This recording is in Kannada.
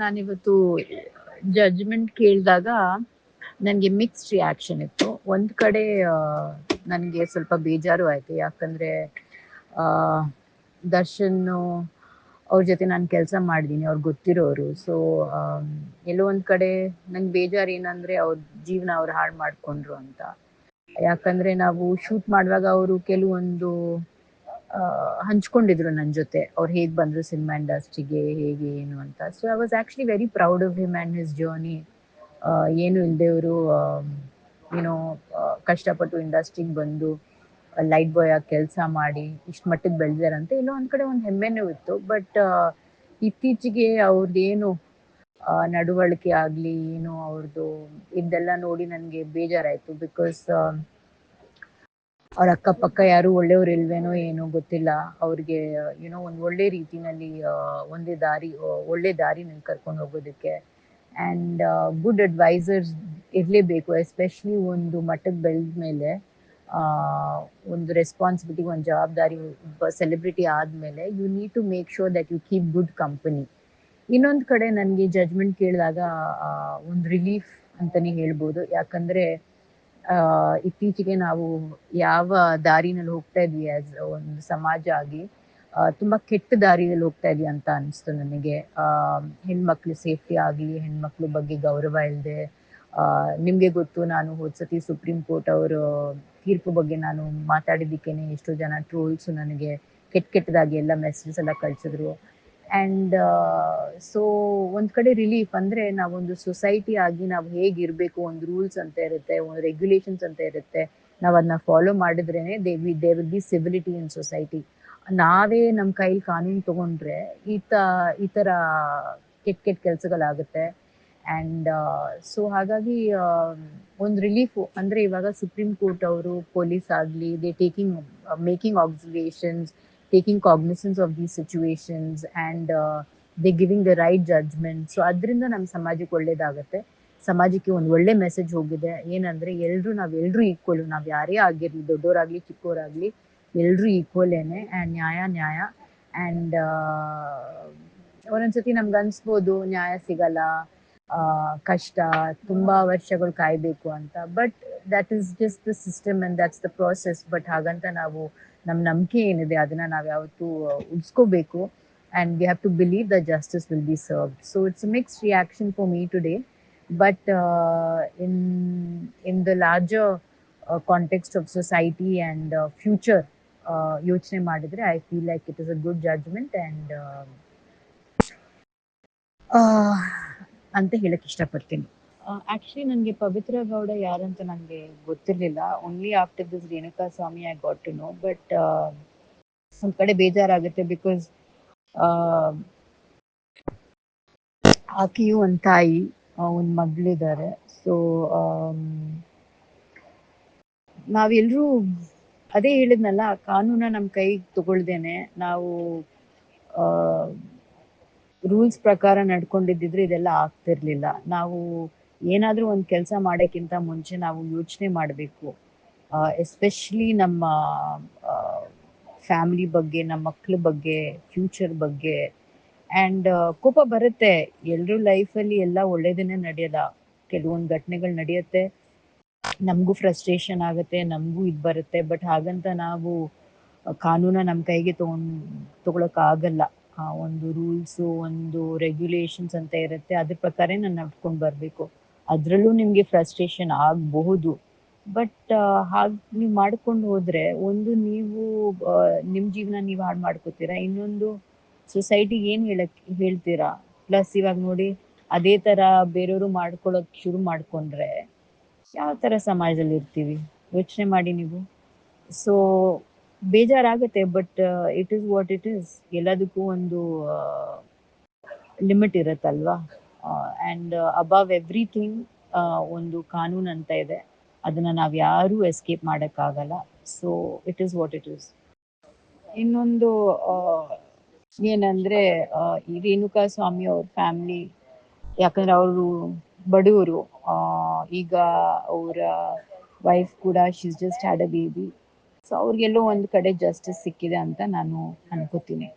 ನಾನಿವತ್ತು ಜಡ್ಜ್ಮೆಂಟ್ ಕೇಳಿದಾಗ ನನಗೆ ಮಿಕ್ಸ್ಡ್ ರಿಯಾಕ್ಷನ್ ಇತ್ತು. ಒಂದು ಕಡೆ ನನಗೆ ಸ್ವಲ್ಪ ಬೇಜಾರು ಆಯಿತು. ಯಾಕಂದರೆ ದರ್ಶನ್ ಅವ್ರ ಜೊತೆ ನಾನು ಕೆಲಸ ಮಾಡಿದ್ದೀನಿ, ಅವ್ರಿಗೆ ಗೊತ್ತಿರೋರು. ಸೊ ಎಲ್ಲೋ ಒಂದು ಕಡೆ ನಂಗೆ ಬೇಜಾರು ಏನಂದರೆ ಅವ್ರ ಜೀವನ ಅವ್ರು ಹಾಳು ಮಾಡಿಕೊಂಡ್ರು ಅಂತ. ಯಾಕಂದರೆ ನಾವು ಶೂಟ್ ಮಾಡುವಾಗ ಅವರು ಕೆಲವೊಂದು ಹಂಚ್ಕೊಂಡಿದ್ರು ನನ್ನ ಜೊತೆ, ಅವ್ರು ಹೇಗೆ ಬಂದರು ಸಿನಿಮಾ ಇಂಡಸ್ಟ್ರಿಗೆ, ಹೇಗೆ ಏನು ಅಂತ. So I was actually very proud of him and his journey. ಏನು ಇಲ್ಲದೆವರು ಏನೋ ಕಷ್ಟಪಟ್ಟು ಇಂಡಸ್ಟ್ರಿಗೆ ಬಂದು ಲೈಟ್ ಬಾಯ್ ಆಗಿ ಕೆಲಸ ಮಾಡಿ ಇಷ್ಟು ಮಟ್ಟಿಗೆ ಬೆಳೆದಾರಂತೆ. ಎಲ್ಲೋ ಒಂದು ಕಡೆ ಒಂದು ಹೆಮ್ಮೆನೂ ಇತ್ತು. ಬಟ್ ಇತ್ತೀಚೆಗೆ ಅವ್ರದ್ದೇನು ನಡವಳಿಕೆ ಆಗಲಿ ಏನು ಅವ್ರದ್ದು ಇದೆಲ್ಲ ನೋಡಿ ನನಗೆ ಬೇಜಾರಾಯಿತು. ಬಿಕಾಸ್ ಅವ್ರ ಅಕ್ಕಪಕ್ಕ ಯಾರು ಒಳ್ಳೆಯವ್ರು ಇಲ್ವೇನೋ ಏನೋ ಗೊತ್ತಿಲ್ಲ. ಅವ್ರಿಗೆ ಏನೋ ಒಂದು ಒಳ್ಳೆ ರೀತಿನಲ್ಲಿ ಒಳ್ಳೆ ದಾರಿನಲ್ಲಿ ಕರ್ಕೊಂಡು ಹೋಗೋದಕ್ಕೆ ಆ್ಯಂಡ್ ಗುಡ್ ಅಡ್ವೈಸರ್ಸ್ ಇರಲೇಬೇಕು. ಎಸ್ಪೆಷಲಿ ಒಂದು ಮಟ್ಟಕ್ಕೆ ಬೆಳೆದ ಮೇಲೆ ಒಂದು ರೆಸ್ಪಾನ್ಸಿಬಿಲಿಟಿ, ಒಂದು ಜವಾಬ್ದಾರಿ, ಒಬ್ಬ ಸೆಲೆಬ್ರಿಟಿ ಆದಮೇಲೆ you need to make sure that you keep good company. ಇನ್ನೊಂದು ಕಡೆ ನನಗೆ ಜಡ್ಜ್ಮೆಂಟ್ ಕೇಳಿದಾಗ ಒಂದು ರಿಲೀಫ್ ಅಂತಲೇ ಹೇಳ್ಬೋದು. ಯಾಕಂದರೆ ಇತ್ತೀಚೆಗೆ ನಾವು ಯಾವ ದಾರಿನಲ್ಲಿ ಹೋಗ್ತಾ ಇದ್ವಿ ಆ್ಯಸ್ ಒಂದು ಸಮಾಜ ಆಗಿ, ತುಂಬ ಕೆಟ್ಟ ದಾರಿಯಲ್ಲಿ ಹೋಗ್ತಾ ಇದ್ವಿ ಅಂತ ಅನಿಸ್ತು ನನಗೆ. ಹೆಣ್ಮಕ್ಳು ಸೇಫ್ಟಿ ಆಗಲಿ, ಹೆಣ್ಮಕ್ಳ ಬಗ್ಗೆ ಗೌರವ ಇಲ್ಲದೆ, ನಿಮಗೆ ಗೊತ್ತು, ನಾನು ಹೋದ ಸತಿ ಸುಪ್ರೀಂ ಕೋರ್ಟ್ ಅವರು ತೀರ್ಪು ಬಗ್ಗೆ ನಾನು ಮಾತಾಡಿದ್ದಕ್ಕೇ ಎಷ್ಟೋ ಜನ ಟ್ರೋಲ್ಸು ನನಗೆ ಕೆಟ್ಟದಾಗಿ ಎಲ್ಲ ಮೆಸೇಜಸ್ ಎಲ್ಲ ಕಳಿಸಿದ್ರು. ಆ್ಯಂಡ್ ಸೊ ಒಂದು ಕಡೆ ರಿಲೀಫ್ ಅಂದರೆ ನಾವೊಂದು ಸೊಸೈಟಿ ಆಗಿ ನಾವು ಹೇಗಿರಬೇಕು, ಒಂದು ರೂಲ್ಸ್ ಅಂತ ಇರುತ್ತೆ, ಒಂದು ರೆಗ್ಯುಲೇಷನ್ಸ್ ಅಂತ ಇರುತ್ತೆ. ನಾವು ಅದನ್ನ ಫಾಲೋ ಮಾಡಿದ್ರೇ they will be civility in society. ನಾವೇ ನಮ್ಮ ಕೈಲಿ ಕಾನೂನು ತೊಗೊಂಡ್ರೆ ಈ ಥರ ಕೆಟ್ಟ ಕೆಲಸಗಳಾಗುತ್ತೆ. ಆ್ಯಂಡ್ ಸೊ ಹಾಗಾಗಿ ಒಂದು ರಿಲೀಫು ಅಂದರೆ ಇವಾಗ ಸುಪ್ರೀಂ ಕೋರ್ಟ್ ಅವರು ಪೊಲೀಸ್ ಆಗಲಿ, making observations, taking cognizance of these situations and they giving the right judgment. So ಅದರಿಂದ ನಮ್ಮ ಸಮಾಜಕ್ಕೆ ಒಳ್ಳೇದಾಗುತ್ತೆ. ಸಮಾಜಕ್ಕೆ ಒಂದು ಒಳ್ಳೆ ಮೆಸೇಜ್ ಹೋಗಿದೆ. ಏನಂದರೆ ನಾವೆಲ್ಲರೂ ಈಕ್ವಲು. ನಾವು ಯಾರೇ ಆಗಿರಲಿ, ದೊಡ್ಡವರಾಗಲಿ ಚಿಕ್ಕವರಾಗಲಿ, ಎಲ್ಲರೂ ಈಕ್ವಲೇನೆ. ಆ್ಯಂಡ್ ನ್ಯಾಯ. ಆ್ಯಂಡ್ ಒಂದೊಂದ್ಸತಿ ನಮ್ಗೆ ಅನಿಸ್ಬೋದು ನ್ಯಾಯ ಸಿಗಲ್ಲ, ಕಷ್ಟ, ತುಂಬ ವರ್ಷಗಳು ಕಾಯಬೇಕು ಅಂತ. But that is just the system and that's the process. But ಹಾಗಂತ ನಾವು ನಮ್ಮ ನಂಬಿಕೆ ಏನಿದೆ ಅದನ್ನು ನಾವು ಯಾವತ್ತೂ ಉಳಿಸ್ಕೋಬೇಕು. And we have to believe the justice will be served. So it's a mixed reaction for me today. But in the larger context of society and future ಯೋಚನೆ ಮಾಡಿದರೆ I feel like it is a good judgement and ಅಂತ ಹೇಳಕ್ಕೆ ಇಷ್ಟಪಡ್ತೀನಿ. ಆ್ಯಕ್ಚುಲಿ ನನಗೆ ಪವಿತ್ರ ಗೌಡ ಯಾರಂತ ನನಗೆ ಗೊತ್ತಿರಲಿಲ್ಲ. Only after this Renuka Swami I got to know. But ಒಂದು ಕಡೆ ಬೇಜಾರಾಗುತ್ತೆ. ಬಿಕಾಸ್ ಆಕೆಯು ಒಂದು ತಾಯಿ, ಒಂದು ಮಗಳಿದ್ದಾರೆ. ಸೊ ನಾವೆಲ್ಲರೂ ಅದೇ ಹೇಳಿದ್ನಲ್ಲ, ಕಾನೂನ ನಮ್ಮ ಕೈಗೆ ತಗೊಳ್ದೇನೆ ನಾವು ರೂಲ್ಸ್ ಪ್ರಕಾರ ನಡ್ಕೊಂಡಿದ್ದಿದ್ರೆ ಇದೆಲ್ಲ ಆಗ್ತಿರ್ಲಿಲ್ಲ. ನಾವು ಏನಾದರೂ ಒಂದು ಕೆಲಸ ಮಾಡೋಕ್ಕಿಂತ ಮುಂಚೆ ನಾವು ಯೋಚನೆ ಮಾಡಬೇಕು. ಎಸ್ಪೆಷಲಿ ನಮ್ಮ ಫ್ಯಾಮಿಲಿ ಬಗ್ಗೆ, ನಮ್ಮ ಮಕ್ಕಳ ಬಗ್ಗೆ, ಫ್ಯೂಚರ್ ಬಗ್ಗೆ. ಆ್ಯಂಡ್ ಕೋಪ ಬರುತ್ತೆ. ಎಲ್ಲರೂ ಲೈಫಲ್ಲಿ ಎಲ್ಲ ಒಳ್ಳೇದನ್ನೇ ನಡೆಯಲ್ಲ. ಕೆಲವೊಂದು ಘಟನೆಗಳು ನಡೆಯುತ್ತೆ, ನಮಗೂ ಫ್ರಸ್ಟ್ರೇಷನ್ ಆಗುತ್ತೆ, ನಮಗೂ ಇದು ಬರುತ್ತೆ. ಬಟ್ ಹಾಗಂತ ನಾವು ಕಾನೂನ ನಮ್ಮ ಕೈಗೆ ತಗೊಳಕ್ಕಾಗಲ್ಲ. ಒಂದು ರೂಲ್ಸು, ಒಂದು ರೆಗ್ಯುಲೇಷನ್ಸ್ ಅಂತ ಇರುತ್ತೆ, ಅದ್ರ ಪ್ರಕಾರ ನಾನು ನಡ್ಕೊಂಡು ಬರಬೇಕು. ಅದರಲ್ಲೂ ನಿಮಗೆ ಫ್ರಸ್ಟ್ರೇಷನ್ ಆಗಬಹುದು. ಬಟ್ ಹಾಗೆ ನೀವು ಮಾಡ್ಕೊಂಡು ಹೋದರೆ, ಒಂದು ನೀವು ನಿಮ್ಮ ಜೀವನ ನೀವು ಹಾಳು ಮಾಡ್ಕೋತೀರಾ, ಇನ್ನೊಂದು ಸೊಸೈಟಿಗೆ ಏನು ಹೇಳ್ತೀರಾ. ಪ್ಲಸ್ ಇವಾಗ ನೋಡಿ, ಅದೇ ಥರ ಬೇರೆಯವರು ಮಾಡ್ಕೊಳ್ಳೋಕೆ ಶುರು ಮಾಡಿಕೊಂಡ್ರೆ ಯಾವ ಥರ ಸಮಾಜದಲ್ಲಿ ಇರ್ತೀವಿ ಯೋಚನೆ ಮಾಡಿ ನೀವು. ಸೊ ಬೇಜಾರಾಗುತ್ತೆ. But it is what it is. ಎಲ್ಲದಕ್ಕೂ ಒಂದು ಲಿಮಿಟ್ ಇರುತ್ತಲ್ವಾ. ಆ್ಯಂಡ್ ಅಬವ್ ಎವ್ರಿಥಿಂಗ್ ಒಂದು ಕಾನೂನು ಅಂತ ಇದೆ, ಅದನ್ನು ನಾವು ಯಾರೂ ಎಸ್ಕೇಪ್ ಮಾಡೋಕ್ಕಾಗಲ್ಲ. So it is what it is. ಇನ್ನೊಂದು ಏನಂದರೆ, ಈ ರೇಣುಕಾ ಸ್ವಾಮಿ ಅವ್ರ ಫ್ಯಾಮ್ಲಿ, ಯಾಕಂದರೆ ಅವರು ಬಡವರು. ಈಗ ಅವರ ವೈಫ್ ಕೂಡ she's just had a baby. So ಅವ್ರಿಗೆಲ್ಲೋ ಒಂದು ಕಡೆ ಜಸ್ಟಿಸ್ ಸಿಕ್ಕಿದೆ ಅಂತ ನಾನು ಅನ್ಕೋತೀನಿ.